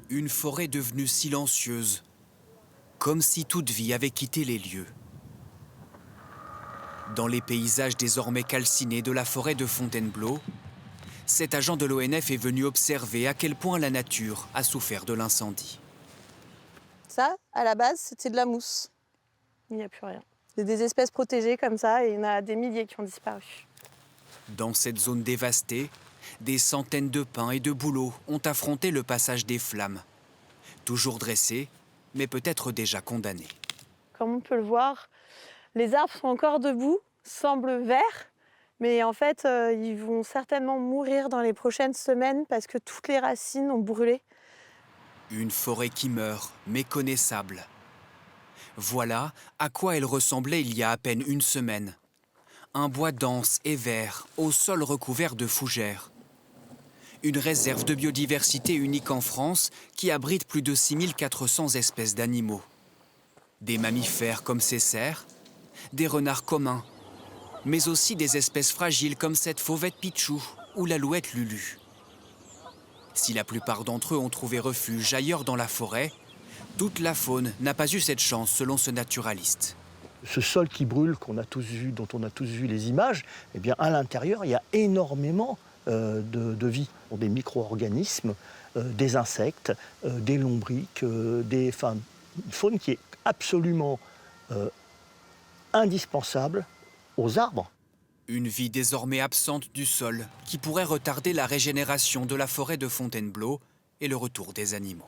Une forêt devenue silencieuse, comme si toute vie avait quitté les lieux. Dans les paysages désormais calcinés de la forêt de Fontainebleau, cet agent de l'ONF est venu observer à quel point la nature a souffert de l'incendie. Ça, à la base, c'était de la mousse. Il n'y a plus rien. C'est des espèces protégées comme ça, et il y en a des milliers qui ont disparu. Dans cette zone dévastée, des centaines de pins et de bouleaux ont affronté le passage des flammes. Toujours dressés, mais peut-être déjà condamnés. Comme on peut le voir, les arbres sont encore debout, semblent verts, mais en fait, ils vont certainement mourir dans les prochaines semaines parce que toutes les racines ont brûlé. Une forêt qui meurt, méconnaissable. Voilà à quoi elle ressemblait il y a à peine une semaine. Un bois dense et vert, au sol recouvert de fougères. Une réserve de biodiversité unique en France qui abrite plus de 6400 espèces d'animaux. Des mammifères comme ces cerfs, des renards communs, mais aussi des espèces fragiles comme cette fauvette Pichou ou l'alouette Lulu. Si la plupart d'entre eux ont trouvé refuge ailleurs dans la forêt, toute la faune n'a pas eu cette chance selon ce naturaliste. Ce sol qui brûle, qu'on a tous vu, dont on a tous vu les images, eh bien, à l'intérieur, il y a énormément de vie. Des micro-organismes, des insectes, des lombriques, une faune qui est absolument indispensable aux arbres. Une vie désormais absente du sol qui pourrait retarder la régénération de la forêt de Fontainebleau et le retour des animaux.